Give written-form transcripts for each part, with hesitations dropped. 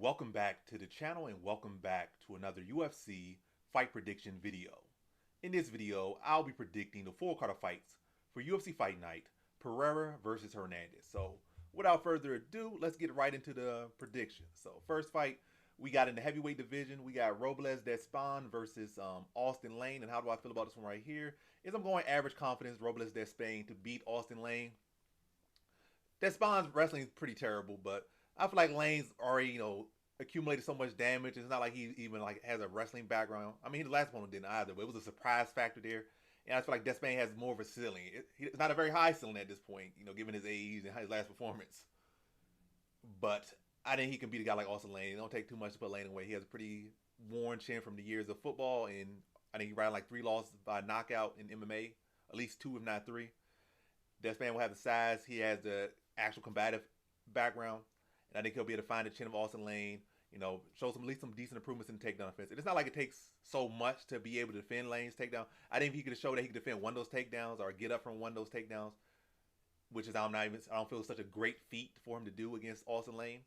Welcome back to the channel and welcome back to another UFC fight prediction video. In this video, I'll be predicting the full card of fights for UFC Fight Night, Pereira versus Hernandez. So without further ado, let's get right into the predictions. So first fight we got in the heavyweight division, we got Robles Despaigne versus Austin Lane. And how do I feel about this one right here? Is I'm going average confidence Robles Despaigne to beat Austin Lane. Despaign's wrestling is pretty terrible, but I feel like Lane's already, accumulated so much damage. It's not like he even has a wrestling background. I mean, the last one didn't either, but it was a surprise factor there. And I feel like Despaigne has more of a ceiling. It's not a very high ceiling at this point, given his age and his last performance. But I think he can beat a guy like Austin Lane. It don't take too much to put Lane away. He has a pretty worn chin from the years of football, and I think he ran like 3 losses by knockout in MMA, at least 2 if not 3. Despaigne will have the size. He has the actual combative background. And I think he'll be able to find the chin of Austin Lane, show at least some decent improvements in the takedown offense. And it's not like it takes so much to be able to defend Lane's takedown. I think if he could show that he could defend one of those takedowns or get up from one of those takedowns, which is I don't feel such a great feat for him to do against Austin Lane,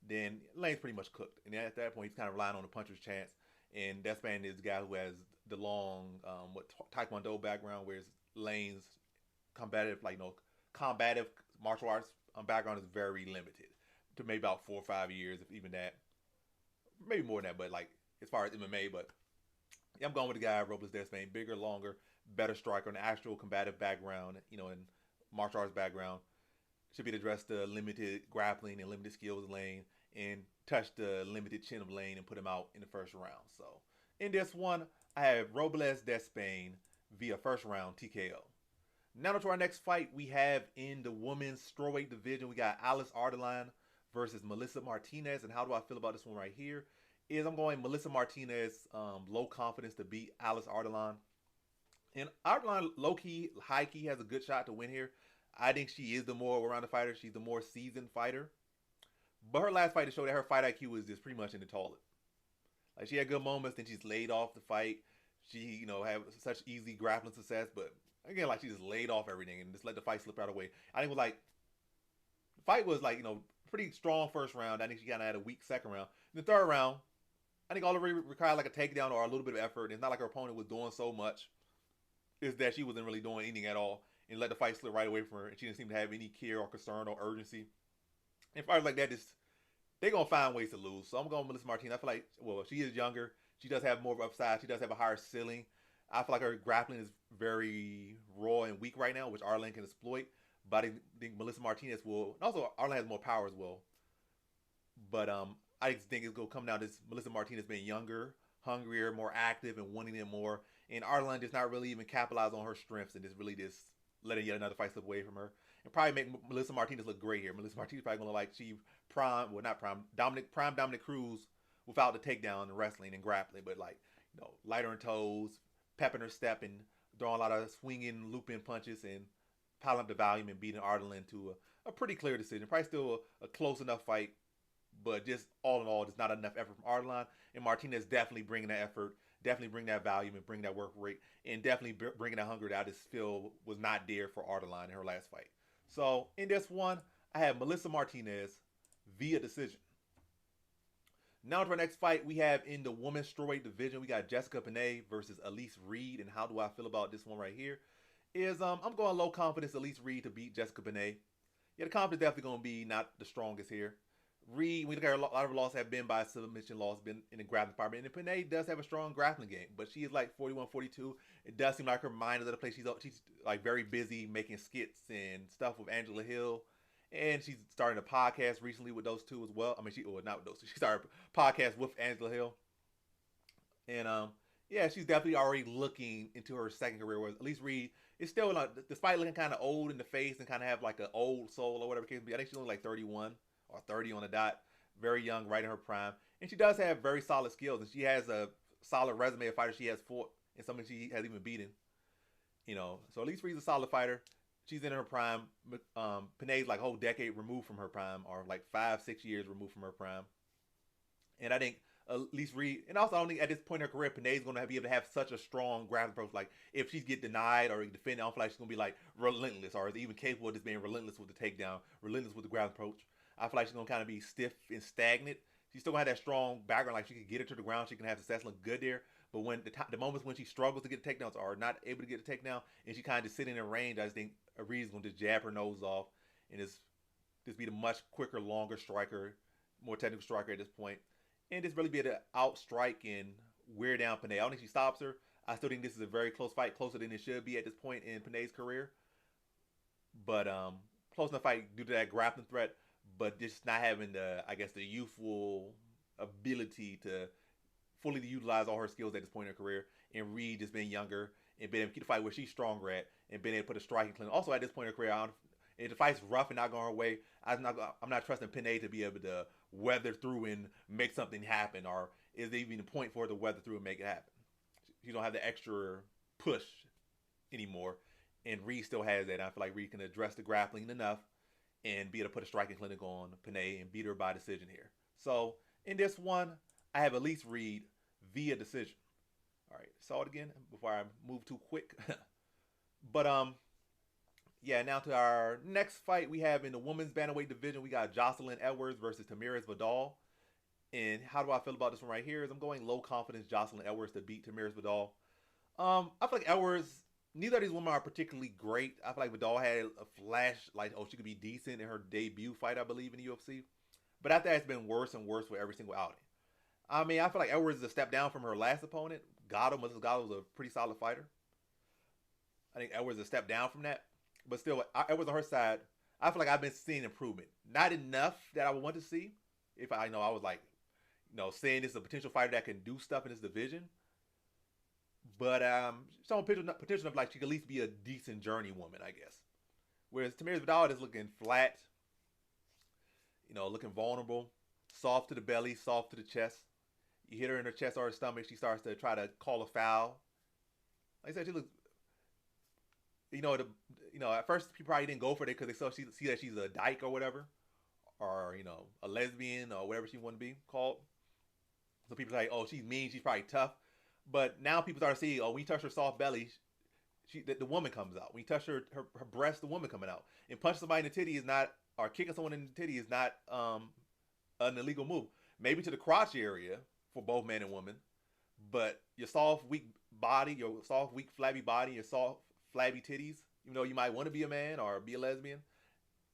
then Lane's pretty much cooked. And at that point, he's kind of relying on the puncher's chance. And Despaigne is the guy who has the long Taekwondo background, whereas Lane's combative martial arts background is very limited. To maybe about 4 or 5 years, if even that, maybe more than that. But like as far as MMA, but yeah, I'm going with the guy Robles Despaigne, bigger, longer, better striker, an actual combative background, and martial arts background. Should be to address the limited grappling and limited skills of Lane, and touch the limited chin of Lane and put him out in the first round. So in this one, I have Robles Despaigne via first round TKO. Now to our next fight, we have in the women's strawweight division, we got Alice Ardelean versus Melissa Martinez. And how do I feel about this one right here? Is I'm going Melissa Martinez, low confidence to beat Alice Ardelean. And Ardelean, low-key, high-key, has a good shot to win here. I think she is the more well-rounded fighter. She's the more seasoned fighter. But her last fight to show that her fight IQ is just pretty much in the toilet. Like, she had good moments, then she's laid off the fight. She, have such easy grappling success. But, again, like, she just laid off everything and just let the fight slip out of the way. I think it was like, the fight was like, pretty strong first round. I think she kind of had a weak second round. In the third round, I think all it required like a takedown or a little bit of effort. It's not like her opponent was doing so much. It's that she wasn't really doing anything at all and let the fight slip right away from her. And she didn't seem to have any care or concern or urgency. And fighters like that, they're going to find ways to lose. So I'm going with Melissa Martinez. I feel like, she is younger. She does have more of upside. She does have a higher ceiling. I feel like her grappling is very raw and weak right now, which Ardelean can exploit. But I think Melissa Martinez will. And also, Ardelean has more power as well. But I just think it's going to come down to Melissa Martinez being younger, hungrier, more active, and wanting it more. And Ardelean does not really even capitalize on her strengths and just really just letting yet another fight slip away from her. And probably make Melissa Martinez look great here. Melissa Martinez probably going to look like she prime Dominic Cruz without the takedown and wrestling and grappling. But lighter in toes, pepping her step, and throwing a lot of swinging, looping punches and piling up the volume and beating Ardelean to a pretty clear decision. Probably still a close enough fight, but just all in all, just not enough effort from Ardelean. And Martinez definitely bringing that effort, definitely bring that volume and bring that work rate, and definitely bringing that hunger that I just feel was not there for Ardelean in her last fight. So in this one, I have Melissa Martinez via decision. Now to our next fight, we have in the women's strawweight division, we got Jessica Penne versus Elise Reed. And how do I feel about this one right here? I'm going low confidence Elise Reed to beat Jessica Penne. Yeah, the confidence definitely going to be not the strongest here. Reed, we look at her, a lot of her losses have been by submission loss, been in the grappling department. And Penne does have a strong grappling game, but she is like 41, 42. It does seem like her mind is at a place. She's like very busy making skits and stuff with Angela Hill. And she's starting a podcast recently with those two as well. I mean, not with those two. She started a podcast with Angela Hill. And yeah, she's definitely already looking into her second career. Whereas Elise Reed is still, despite looking kind of old in the face and kind of have like an old soul or whatever the case may be. I think she's only like 31 or 30 on the dot. Very young, right in her prime. And she does have very solid skills. And she has a solid resume of fighters she has fought and something she has even beaten. So Elise Reed's a solid fighter. She's in her prime. Penne's like a whole decade removed from her prime, or like 5, 6 years removed from her prime. And I think Elise Reed, and also I don't think at this point in her career, Penne's going to be able to have such a strong grappling approach. Like if she get denied or defended, I don't feel like she's going to be like relentless, or is even capable of just being relentless with the takedown, relentless with the grappling approach. I feel like she's going to kind of be stiff and stagnant. She's still gonna have that strong background. Like she can get her to the ground, she can have success, look good there. But when the moments when she struggles to get the takedowns or not able to get the takedown, and she kind of just sitting in range, I just think Ari's gonna just jab her nose off and just be the much quicker, longer striker, more technical striker at this point, and just really be able to outstrike and wear down Penne. I don't think she stops her. I still think this is a very close fight, closer than it should be at this point in Penne's career. But close enough fight due to that grappling threat, but just not having the, I guess, the youthful ability to fully utilize all her skills at this point in her career. And Reed just being younger and being able to keep the fight where she's stronger at and being able to put a striking clinic. Also at this point in her career, if the fight's rough and not going her way, I'm not trusting Penne to be able to weather through and make something happen, or is there even a point for her to weather through and make it happen? She don't have the extra push anymore, and Reed still has that. And I feel like Reed can address the grappling enough and be able to put a striking clinic on Penne and beat her by decision here. So in this one, I have at least Reed via decision. All right, saw it again before I move too quick. But yeah, now to our next fight we have in the women's bantamweight division. We got Jocelyn Edwards versus Tamiris Vidal. And how do I feel about this one right here? Is I'm going low confidence Jocelyn Edwards to beat Tamiris Vidal. I feel like Edwards, neither of these women are particularly great. I feel like Vidal had a flash, like, oh, she could be decent in her debut fight, I believe, in the UFC. But after that, it's been worse and worse with every single outing. I mean, I feel like Edwards is a step down from her last opponent. Gatto was a pretty solid fighter. I think Edwards is a step down from that. But still, Edwards on her side, I feel like I've been seeing improvement. Not enough that I would want to see. If I know I was like, saying this is a potential fighter that can do stuff in this division. But some potential of like she could at least be a decent journeywoman, I guess. Whereas Tamiris Vidal is looking flat, looking vulnerable, soft to the belly, soft to the chest. You hit her in her chest or her stomach, she starts to try to call a foul. Like I said, she looks, at first people probably didn't go for it because they see that she's a dyke or whatever, or a lesbian or whatever she want to be called. So people say, oh, she's mean, she's probably tough. But now people start to see, oh, when you touch her soft belly, the woman comes out. When you touch her breast, the woman coming out. And punching somebody in the titty is not, or kicking someone in the titty is not an illegal move. Maybe to the crotch area for both man and woman, but your soft, weak body, your soft, weak, flabby body, your soft, flabby titties, even though you might want to be a man or be a lesbian,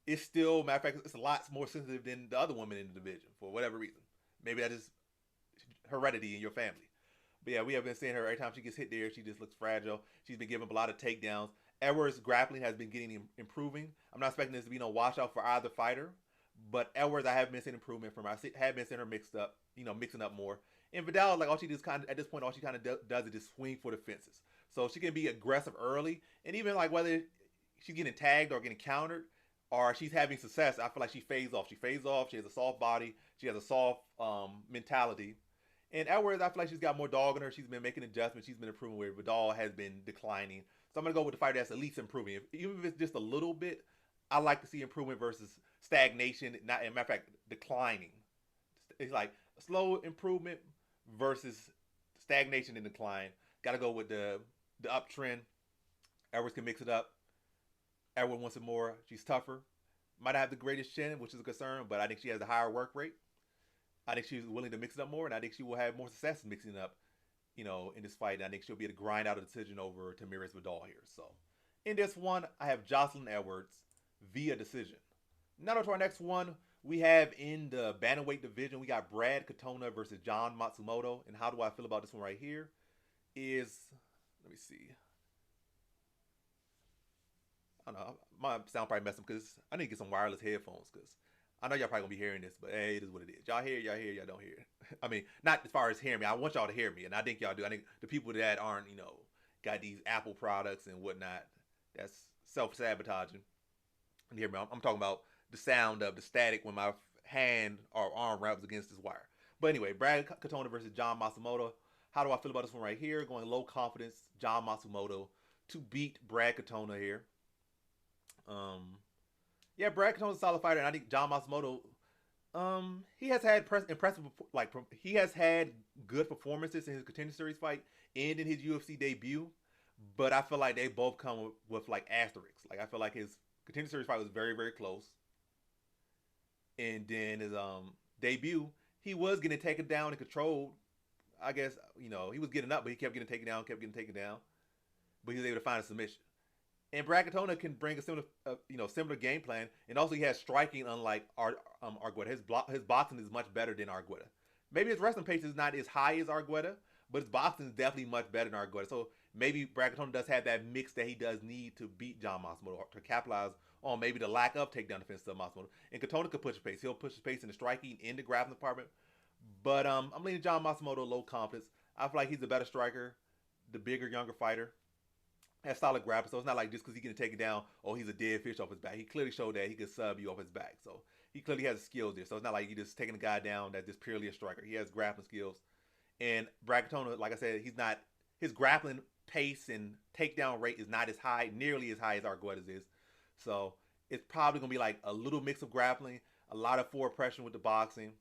it's still, matter of fact, it's a lot more sensitive than the other women in the division for whatever reason. Maybe that is heredity in your family. But yeah, we have been seeing her every time she gets hit there, she just looks fragile. She's been giving up a lot of takedowns. Edwards' grappling has been improving. I'm not expecting this to be no washout for either fighter, but Edwards, I have been seeing improvement from her. I have been seeing her mixing up more. And Vidal, like all she does at this point, all she kind of does is just swing for the fences. So she can be aggressive early, and even like whether she's getting tagged or getting countered, or she's having success, I feel like she fades off. She fades off. She has a soft body. She has a soft mentality. And Edwards, I feel like she's got more dog in her. She's been making adjustments. She's been improving where Vidal has been declining. So I'm going to go with the fighter that's at least improving. Even if it's just a little bit, I like to see improvement versus stagnation. Not, as a matter of fact, declining. It's like a slow improvement versus stagnation and decline. Got to go with the uptrend. Edwards can mix it up. Edwards wants it more. She's tougher. Might not have the greatest chin, which is a concern, but I think she has a higher work rate. I think she's willing to mix it up more, and I think she will have more success mixing it up, in this fight. And I think she'll be able to grind out a decision over Tamiris Vidal here. So, in this one, I have Jocelyn Edwards via decision. Now to our next one, we have in the bantamweight division, we got Brad Katona versus John Matsumoto. And how do I feel about this one right here? Let me see. I don't know. My sound probably messed up because I need to get some wireless headphones because I know y'all probably gonna be hearing this, but hey, it is what it is. Y'all hear, y'all don't hear. I mean, not as far as hearing me. I want y'all to hear me, and I think y'all do. I think the people that aren't, got these Apple products and whatnot, that's self-sabotaging. And hear me, I'm talking about the sound of the static when my hand or arm rubs against this wire. But anyway, Brad Katona versus John Matsumoto. How do I feel about this one right here? Going low confidence, John Matsumoto to beat Brad Katona here. Yeah, Brad Katona's a solid fighter, and I think John Matsumoto, he has had he has had good performances in his Contender Series fight and in his UFC debut, but I feel like they both come with like asterisks. Like I feel like his Contender Series fight was very, very close, and then his debut, he was getting taken down and controlled. I guess, you know, he was getting up, but he kept getting taken down, kept getting taken down. But he was able to find a submission. And Brad Katona can bring a similar, similar game plan. And also, he has striking, unlike Argueta. His boxing is much better than Argueta. Maybe his wrestling pace is not as high as Argueta, but his boxing is definitely much better than Argueta. So maybe Brad Katona does have that mix that he does need to beat John Matsumoto, to capitalize on maybe the lack of takedown defense of Matsumoto. And Katona could push his pace. He'll push his pace in the striking, in the grappling department. But I'm leaning John Matsumoto, low confidence. I feel like he's a better striker, the bigger, younger fighter. Has solid grappling, so it's not like just because he's getting taken down, oh, he's a dead fish off his back. He clearly showed that he could sub you off his back. So he clearly has skills there. So it's not like you're just taking a guy down that's just purely a striker. He has grappling skills. And Brad Katona, like I said, his grappling pace and takedown rate is not as high, nearly as high as Argueta's is. So it's probably going to be like a little mix of grappling, a lot of forward pressure with the boxing,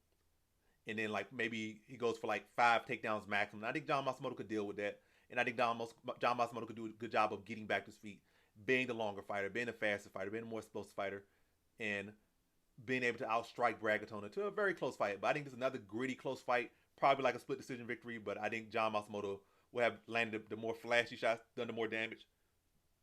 and then like maybe he goes for like 5 takedowns maximum. I think John Matsumoto could deal with that. And I think John Matsumoto could do a good job of getting back to his feet, being the longer fighter, being the faster fighter, being a more explosive fighter, and being able to outstrike Brad Katona to a very close fight. But I think this is another gritty, close fight, probably like a split decision victory. But I think John Matsumoto will have landed the more flashy shots, done the more damage,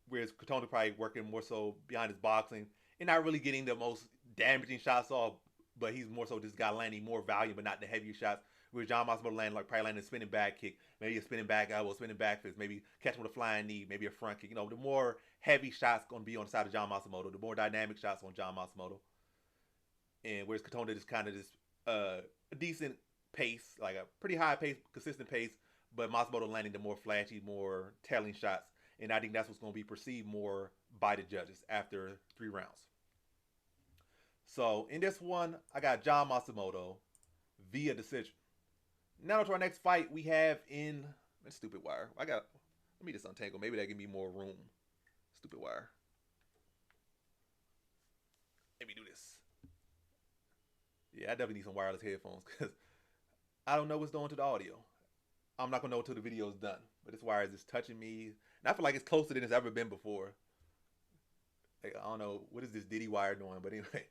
whereas Katona probably working more so behind his boxing and not really getting the most damaging shots off. But he's more so this guy landing more volume, but not the heavier shots. Where John Matsumoto probably landing a spinning back kick, maybe a spinning back elbow, spinning back fist, maybe catch him with a flying knee, maybe a front kick. You know, the more heavy shots going to be on the side of John Matsumoto, the more dynamic shots on John Matsumoto. And whereas Katona just kind of just a decent pace, like a pretty high pace, consistent pace, but Matsumoto landing the more flashy, more telling shots. And I think that's what's going to be perceived more by the judges after 3 rounds. So in this one, I got John Matsumoto via decision. Now to our next fight, we have in stupid wire. Let me just untangle. Maybe that give me more room. Stupid wire. Let me do this. Yeah, I definitely need some wireless headphones because I don't know what's doing to the audio. I'm not gonna know until the video's done. But this wire is just touching me, and I feel like it's closer than it's ever been before. Like, I don't know what is this Diddy wire doing, but anyway.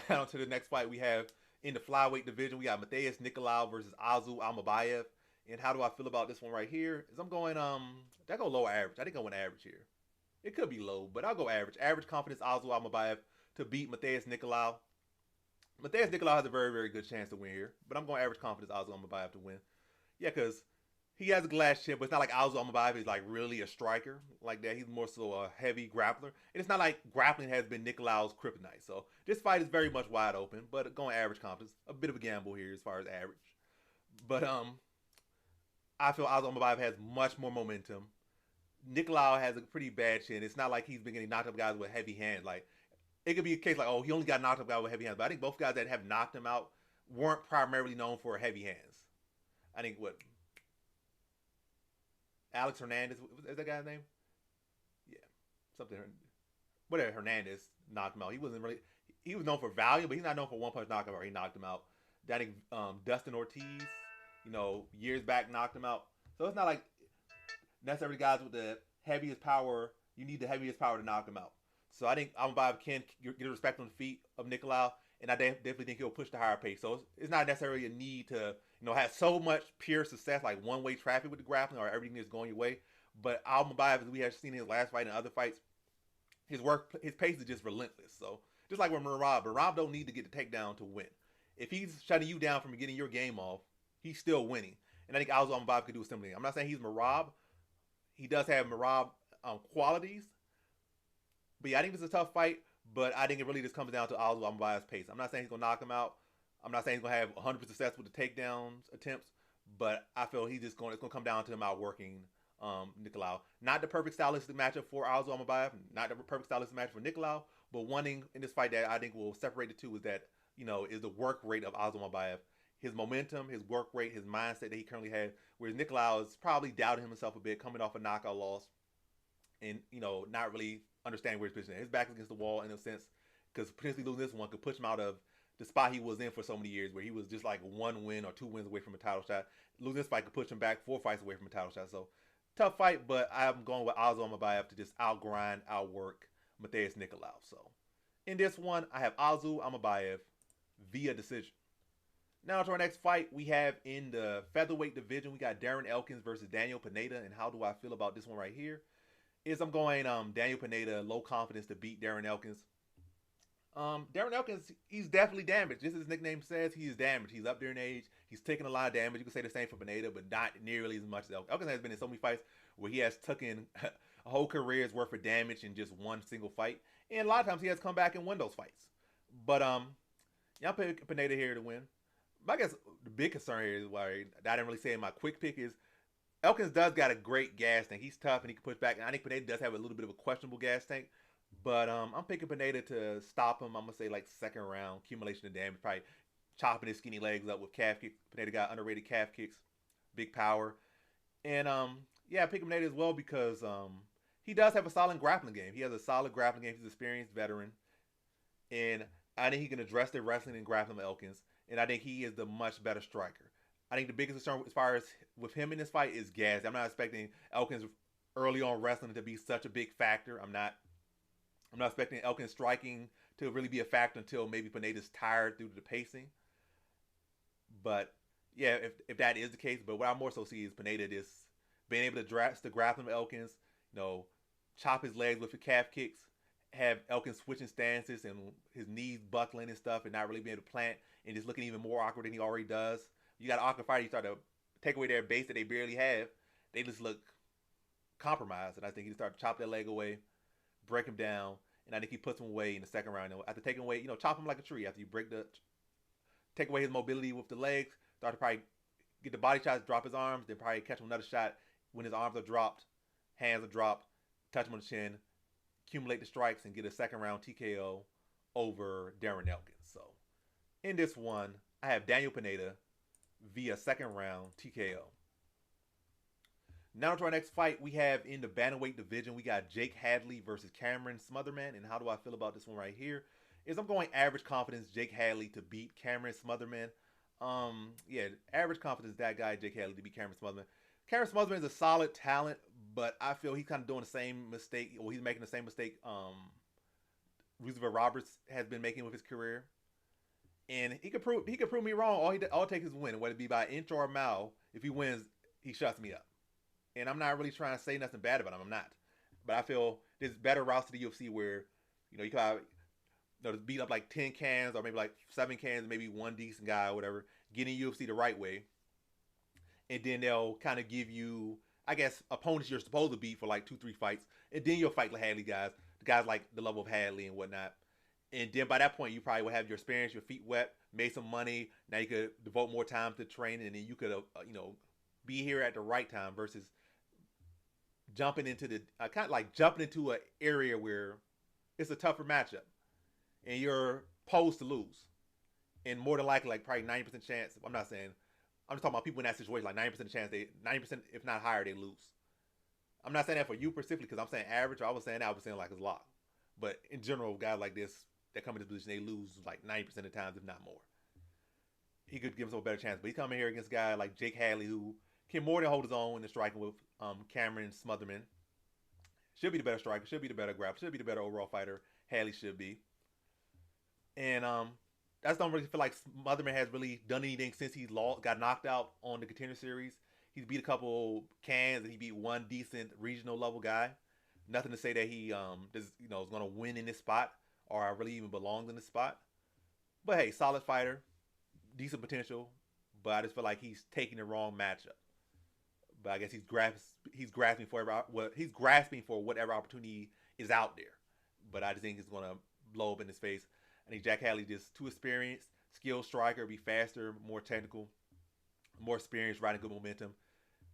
Now to the next fight we have. In the flyweight division, we got Nicolau versus Almabayev. And how do I feel about this one right here? Is I'm going, I go low average. I think I went average here. It could be low, but I'll go average. Average confidence, Almabayev to beat Nicolau. Nicolau has a very, very good chance to win here. But I'm going average confidence, Almabayev to win. Yeah, because he has a glass chip, but it's not like Almabayev is like really a striker like that. He's more so a heavy grappler. And it's not like grappling has been Nicolau's kryptonite. So this fight is very much wide open, but going average confidence. A bit of a gamble here as far as average. But I feel Almabayev has much more momentum. Nicolau has a pretty bad chin. It's not like he's been getting knocked up guys with heavy hands. Like, it could be a case like, oh, he only got knocked up guys with heavy hands. But I think both guys that have knocked him out weren't primarily known for heavy hands. I think Alex Hernandez, is that guy's name? Yeah, something. Whatever, Hernandez knocked him out. He was known for value, but he's not known for one-punch knockout. He knocked him out. I think Dustin Ortiz, years back knocked him out. So it's not like necessarily guys with the heaviest power. You need the heaviest power to knock him out. So I think Almabayev can get the respect on the feet of Nicolau, and I definitely think he'll push the higher pace. So it's not necessarily a need to have so much pure success, like one-way traffic with the grappling or everything is going your way. But Almabayev, as we have seen in his last fight and other fights, his pace is just relentless. So just like with Merab don't need to get the takedown to win. If he's shutting you down from getting your game off, he's still winning. And I think Almabayev could do a similar thing. I'm not saying he's Merab. He does have Merab qualities. But yeah, I think this is a tough fight. But I think it really just comes down to Almabayev's pace. I'm not saying he's going to knock him out. I'm not saying he's going to have 100% success with the takedowns attempts. But I feel it's going to come down to him outworking Nicolau. Not the perfect stylistic matchup for Almabayev. Not the perfect stylistic matchup for Nicolau. But one thing in this fight that I think will separate the two is that, is the work rate of Almabayev. His momentum, his work rate, his mindset that he currently has. Whereas Nicolau is probably doubting himself a bit, coming off a knockout loss. And, not really understanding where his position is. His back against the wall in a sense. Because potentially losing this one could push him out of the spot he was in for so many years, where he was just like 1 win or 2 wins away from a title shot. Losing this fight could push him back 4 fights away from a title shot. So, tough fight, but I'm going with Almabayev to just outgrind, outwork Nicolau. So, in this one, I have Almabayev via decision. Now to our next fight, we have in the featherweight division, we got Darren Elkins versus Daniel Pineda. And how do I feel about this one right here? Is I'm going Daniel Pineda, low confidence to beat Darren Elkins. Darren Elkins, he's definitely damaged. Just as his nickname says, he is damaged. He's up there in age. He's taking a lot of damage. You can say the same for Pineda, but not nearly as much as Elkins. Elkins has been in so many fights where he has taken a whole career's worth of damage in just one single fight. And a lot of times he has come back and won those fights. But yeah, I'm picking Pineda here to win. But I guess the big concern here is why I didn't really say in my quick pick is Elkins does got a great gas tank. He's tough and he can push back. And I think Pineda does have a little bit of a questionable gas tank. But I'm picking Pineda to stop him. I'm going to say like second round, accumulation of damage, probably chopping his skinny legs up with calf kicks. Pineda got underrated calf kicks, big power. And yeah, I pick Pineda as well because he does have a solid grappling game. He has a solid grappling game. He's an experienced veteran. And I think he can address the wrestling and grappling of Elkins. And I think he is the much better striker. I think the biggest concern as far as with him in this fight is gas. I'm not expecting Elkins early on wrestling to be such a big factor. I'm not expecting Elkins striking to really be a factor until maybe Pineda's tired due to the pacing. But yeah, if that is the case, but what I more so see is Pineda just being able to address the grappling of Elkins, chop his legs with the calf kicks, have Elkins switching stances and his knees buckling and stuff and not really being able to plant and just looking even more awkward than he already does. You got an awkward fighter, you start to take away their base that they barely have. They just look compromised. And I think he start to chop their leg away, break him down, and I think he puts him away in the second round. After taking away, chop him like a tree. After you take away his mobility with the legs, start to probably get the body shots, drop his arms, then probably catch him another shot when his arms are dropped, hands are dropped, touch him on the chin, accumulate the strikes, and get a second round TKO over Darren Elkins. So in this one, I have Daniel Pineda via second round TKO. Now to our next fight, we have in the bantamweight division, we got Jake Hadley versus Cameron Smotherman. And how do I feel about this one right here? Is I'm going average confidence Jake Hadley to beat Cameron Smotherman. Yeah, average confidence that guy Jake Hadley to beat Cameron Smotherman. Cameron Smotherman is a solid talent, but I feel he's kind of doing the same mistake, or he's making the same mistake Roosevelt Roberts has been making with his career. And he could prove me wrong. All it takes is a win, whether it be by inch or a mile. If he wins, he shuts me up. And I'm not really trying to say nothing bad about him. I'm not. But I feel there's better routes to the UFC where, you can have, beat up like 10 cans or maybe like 7 cans, maybe one decent guy or whatever, get in UFC the right way. And then they'll kind of give you, I guess, opponents you're supposed to beat for like 2-3 fights. And then you'll fight the Hadley guys, the guys like the level of Hadley and whatnot. And then by that point, you probably will have your experience, your feet wet, made some money. Now you could devote more time to training, and then you could, be here at the right time versus jumping into the jumping into an area where it's a tougher matchup, and you're posed to lose, and more than likely, like probably 90% chance. I'm just talking about people in that situation, like 90% chance 90% if not higher, they lose. I'm not saying that for you specifically because I'm saying average. I was saying like it's lock, but in general, guys like this that come in this position, they lose like 90% of the times, if not more. He could give himself a better chance, but he's coming here against a guy like Jake Hadley who can more than hold his own in the striking with Cameron Smotherman. Should be the better striker, should be the better grappler, should be the better overall fighter. Hadley should be. And I just don't really feel like Smotherman has really done anything since he got knocked out on the Contender Series. He's beat a couple cans and he beat one decent regional level guy. Nothing to say that he is going to win in this spot or really even belongs in this spot. But hey, solid fighter, decent potential. But I just feel like he's taking the wrong matchup. But I guess he's grasping for whatever opportunity is out there. But I just think it's going to blow up in his face. I think Jack Hadley just too experienced, skilled striker, be faster, more technical, more experienced, riding good momentum.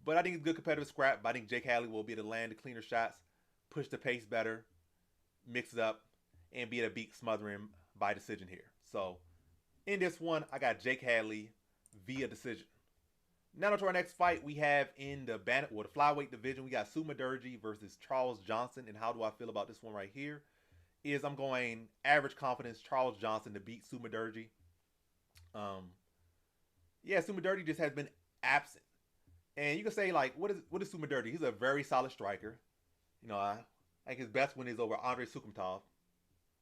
But I think it's good competitive scrap. But I think Jake Hadley will be able to land the cleaner shots, push the pace better, mix it up, and be able to beat Smotherman by decision here. So in this one, I got Jake Hadley via decision. Now to our next fight, we have in the flyweight division, we got Sumadaerji versus Charles Johnson. And how do I feel about this one right here? Is I'm going average confidence Charles Johnson to beat Sumadaerji. Yeah, Sumadaerji just has been absent. And you can say, like, what is Sumadaerji? He's a very solid striker. I think his best win is over Andrei Sukhomtov.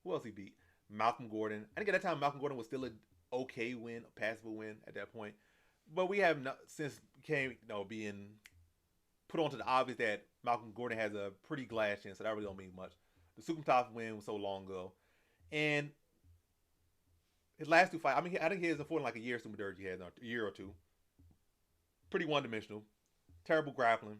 Who else he beat? Malcolm Gordon. I think at that time Malcolm Gordon was still okay win, a passable win at that point. But we have not, since came being put onto the obvious that Malcolm Gordon has a pretty glass chin, so that really don't mean much. The Sukumtov win was so long ago, and his last two fights. I mean, I think he hasn't fought in like a year. Sumadaerji has a year or two. Pretty one dimensional, terrible grappling.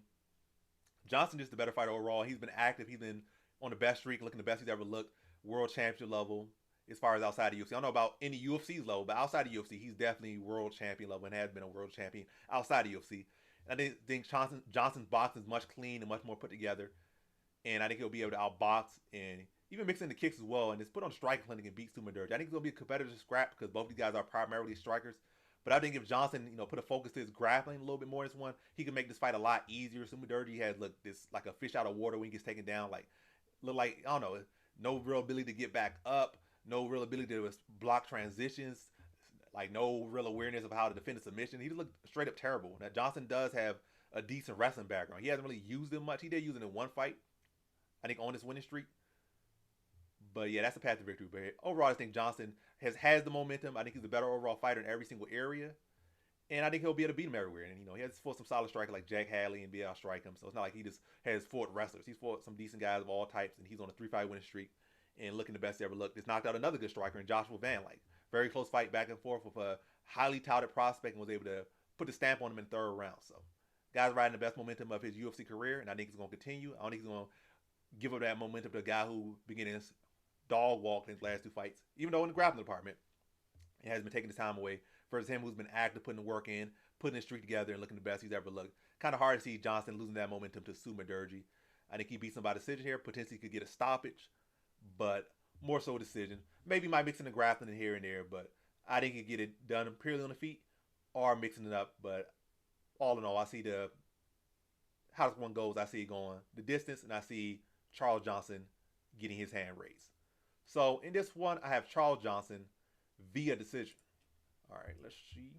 Johnson just the better fighter overall. He's been active. He's been on the best streak, looking the best he's ever looked. World championship level as far as outside the UFC. I don't know about any UFC's level, but outside the UFC, he's definitely world champion level and has been a world champion outside the UFC. And I think Johnson's boxing is much clean and much more put together. And I think he'll be able to outbox and even mix in the kicks as well. And just put on striking clinic and beat Sumadaerji. I think it's going to be a competitive scrap because both these guys are primarily strikers. But I think if Johnson, put a focus to his grappling a little bit more in this one, he can make this fight a lot easier. Sumadaerji has looked this like a fish out of water when he gets taken down. Look like, I don't know, no real ability to get back up, no real ability to block transitions, like no real awareness of how to defend a submission. He just looked straight up terrible. Now Johnson does have a decent wrestling background. He hasn't really used it much. He did use it in one fight, I think, on his winning streak. But yeah, that's a path to victory. But overall, I think Johnson has the momentum. I think he's a better overall fighter in every single area. And I think he'll be able to beat him everywhere. And, he has fought some solid strikers like Jack Hadley and be able to strike him. So it's not like he just has fought wrestlers. He's fought some decent guys of all types, and he's on a 3-fight winning streak and looking the best he ever looked. Just knocked out another good striker in Joshua Van. Very close fight back and forth with a highly touted prospect and was able to put the stamp on him in the third round. So guy's riding the best momentum of his UFC career, and I think he's going to continue. I don't think he's going to give up that momentum to a guy who began his dog walk in his last two fights, even though in the grappling department, he has been taking the time away. Versus him, who's been active, putting the work in, putting his streak together, and looking the best he's ever looked. Kind of hard to see Johnson losing that momentum to Sumadaerji. I think he beats him by decision here. Potentially could get a stoppage, but more so a decision. Maybe might mix in the grappling in here and there, but I think he could get it done purely on the feet or mixing it up. But all in all, I see how this one goes. I see it going the distance, and I see Charles Johnson getting his hand raised. So in this one, I have Charles Johnson via decision. All right, let's see.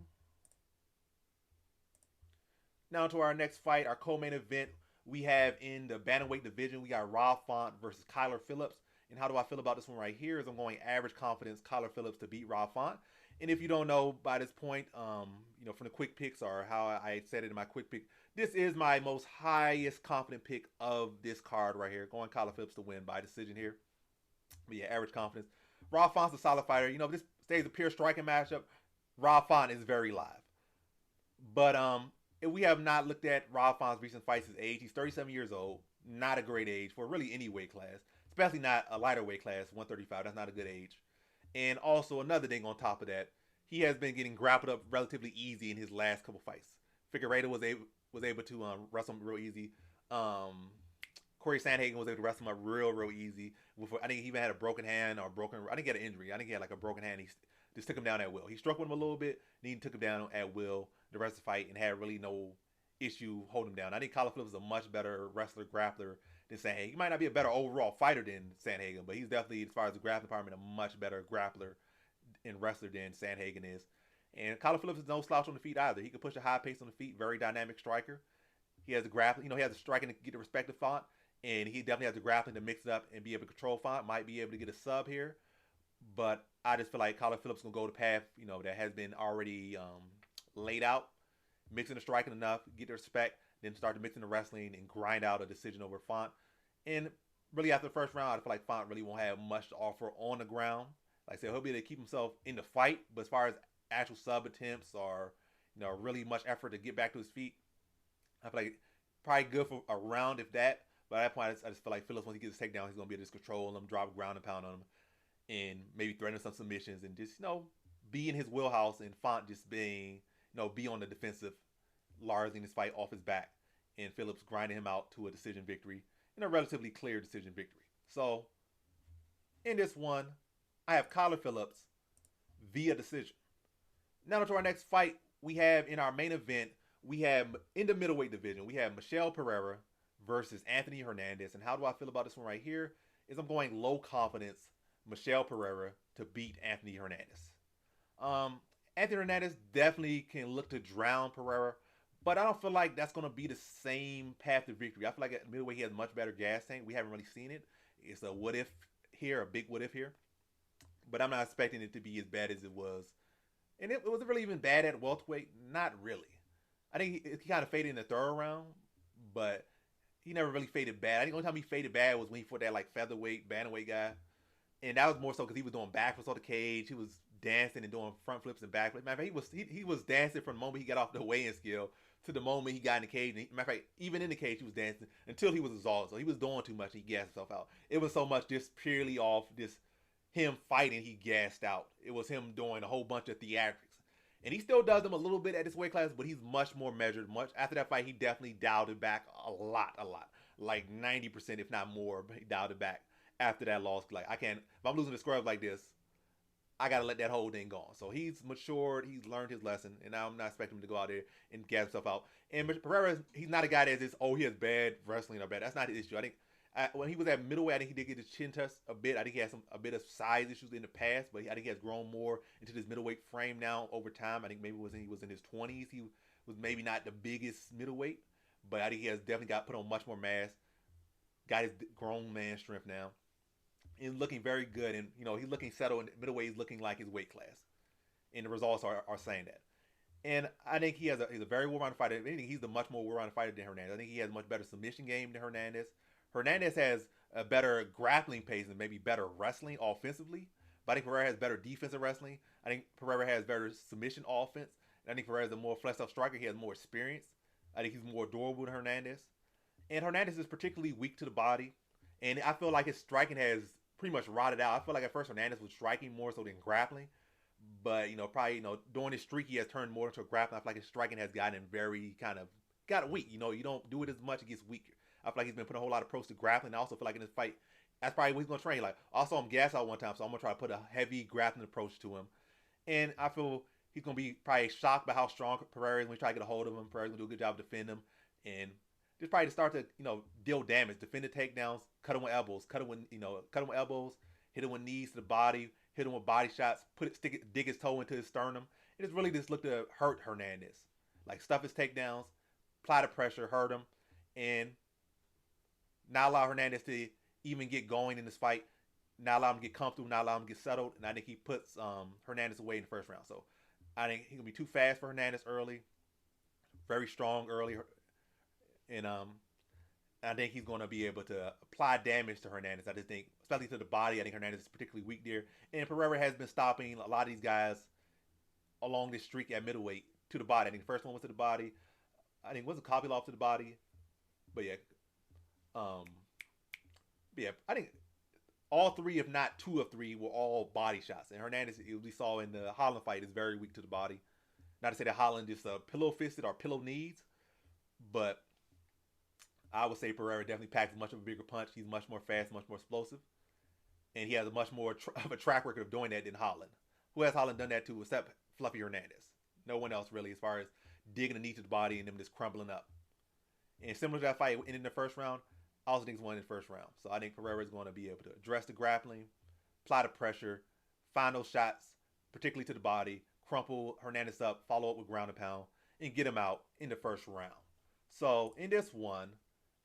Now to our next fight, our co-main event. We have in the bantamweight division, we got Rob Font versus Kyler Phillips. And how do I feel about this one right here? Is I'm going average confidence Kyler Phillips to beat Rob Font. And if you don't know by this point, from the quick picks or how I said it in my quick pick, this is my most highest confident pick of this card right here. Going Kyler Phillips to win by decision here. But yeah, average confidence. Rob Font's a solid fighter. If this stays a pure striking matchup, Rob Font is very live. But if we have not looked at Rob Font's recent fights, his age, he's 37 years old. Not a great age for really any weight class. Especially not a lighter weight class, 135. That's not a good age. And also another thing on top of that, he has been getting grappled up relatively easy in his last couple fights. Pereira was able to wrestle him real easy. Corey Sandhagen was able to wrestle him up real easy. I think he even had a broken hand or I think he had an injury. I think he had like a broken hand. He just took him down at will. He struck with him a little bit, then he took him down at will the rest of the fight and had really no issue holding him down. I think Kyler Phillips is a much better wrestler, grappler than Sandhagen. He might not be a better overall fighter than Sandhagen, but he's definitely, as far as the grappling department, a much better grappler and wrestler than Sandhagen is. And Kyler Phillips is no slouch on the feet either. He can push a high pace on the feet, very dynamic striker. He has the grappling, he has the striking to get the respect of Font, and he definitely has the grappling to mix it up and be able to control Font. Might be able to get a sub here, but I just feel like Kyler Phillips is going to go the path, that has been already laid out. Mixing the striking enough, get the respect, then start to mix in the wrestling and grind out a decision over Font. And really after the first round, I feel like Font really won't have much to offer on the ground. Like I said, he'll be able to keep himself in the fight, but as far as actual sub attempts or, really much effort to get back to his feet, I feel like probably good for a round if that. But at that point, I just feel like Phillips, once he gets his takedown, he's going to be able to just control him, drop ground and pound on him, and maybe threaten some submissions and just, be in his wheelhouse, and Font just being, be on the defensive, largely in this fight off his back, and Phillips grinding him out to a decision victory, and a relatively clear decision victory. So, in this one, I have Kyler Phillips via decision. Now to our next fight, we have in our main event, we have in the middleweight division, we have Michel Pereira versus Anthony Hernandez. And how do I feel about this one right here? Is I'm going low confidence Michel Pereira to beat Anthony Hernandez. Anthony Hernandez definitely can look to drown Pereira, but I don't feel like that's going to be the same path to victory. I feel like at middleweight he has much better gas tank. We haven't really seen it. It's a what if here, a big what if here. But I'm not expecting it to be as bad as it was And it wasn't really even bad at welterweight. Not really. I think he kind of faded in the third round, but he never really faded bad. I think the only time he faded bad was when he fought that like featherweight, bantamweight guy. And that was more so because he was doing backflips on the cage. He was dancing and doing front flips and backflips. Matter of fact, he was dancing from the moment he got off the weigh-in scale to the moment he got in the cage. And matter of fact, even in the cage, he was dancing until he was exhausted. So he was doing too much. And he gassed himself out. It was so much just purely off this him fighting. He gassed out. It was him doing a whole bunch of theatrics. And he still does them a little bit at this weight class, but he's much more measured. Much after that fight, he definitely dialed it back a lot. Like 90%, if not more, he dialed it back after that loss. Like, I can't, if I'm losing to scrubs like this, I got to let that whole thing go on. So he's matured. He's learned his lesson. And now I'm not expecting him to go out there and gas himself out. And Pereira, he's not a guy that says, oh, he has bad wrestling or bad. That's not his issue. I think when he was at middleweight, I think he did get his chin touched a bit. I think he had a bit of size issues in the past, but I think he has grown more into this middleweight frame now over time. I think maybe he was in his 20s. He was maybe not the biggest middleweight, but I think he has definitely got put on much more mass. Got his grown man strength now. And looking very good. And, he's looking settled in middleweight. He's looking like his weight class. And the results are saying that. And I think he's a very well-rounded fighter. If anything, he's the much more well-rounded fighter than Hernandez. I think he has a much better submission game than Hernandez. Hernandez has a better grappling pace and maybe better wrestling offensively. But I think Pereira has better defensive wrestling. I think Pereira has better submission offense. And I think Pereira is a more flexed-up striker. He has more experience. I think he's more durable than Hernandez. And Hernandez is particularly weak to the body. And I feel like his striking has pretty much rotted out. I feel like at first Hernandez was striking more so than grappling. But, probably, during his streak, he has turned more into a grappling. I feel like his striking has gotten very got weak. You don't do it as much, it gets weaker. I feel like he's been putting a whole lot of approach to grappling. I also feel like in this fight, that's probably what he's going to train. Like, I saw him gas out one time, so I'm going to try to put a heavy grappling approach to him. And I feel he's going to be probably shocked by how strong Pereira is when we try to get a hold of him. Pereira's going to do a good job defending him. And just probably to start to, deal damage, defend the takedowns, cut him with elbows, cut him with elbows, hit him with knees to the body, hit him with body shots, dig his toe into his sternum. And it's really just looked to hurt Hernandez. Like, stuff his takedowns, apply the pressure, hurt him, and not allow Hernandez to even get going in this fight, not allow him to get comfortable, not allow him to get settled, and I think he puts Hernandez away in the first round. So I think he's going to be too fast for Hernandez early, very strong early, and I think he's going to be able to apply damage to Hernandez. I just think, especially to the body, I think Hernandez is particularly weak there. And Pereira has been stopping a lot of these guys along this streak at middleweight to the body. I think the first one was to the body. I think it wasn't Kopylov to the body. But yeah. I think all three, if not two of three, were all body shots. And Hernandez, we saw in the Holland fight, is very weak to the body. Not to say that Holland is pillow-fisted or pillow-knees, but I would say Pereira definitely packs much of a bigger punch. He's much more fast, much more explosive. And he has a much more of a track record of doing that than Holland. Who has Holland done that to except Fluffy Hernandez? No one else really, as far as digging a knee to the body and them just crumbling up. And similar to that fight ending the first round, I also think it's won in the first round. So I think Pereira is going to be able to address the grappling, apply the pressure, find those shots, particularly to the body, crumple Hernandez up, follow up with ground and pound, and get him out in the first round. So in this one,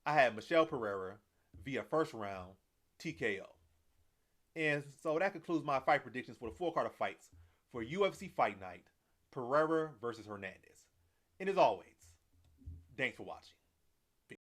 I had Michel Pereira via first round TKO. And so that concludes my fight predictions for the full card of fights for UFC Fight Night, Pereira versus Hernandez. And as always, thanks for watching.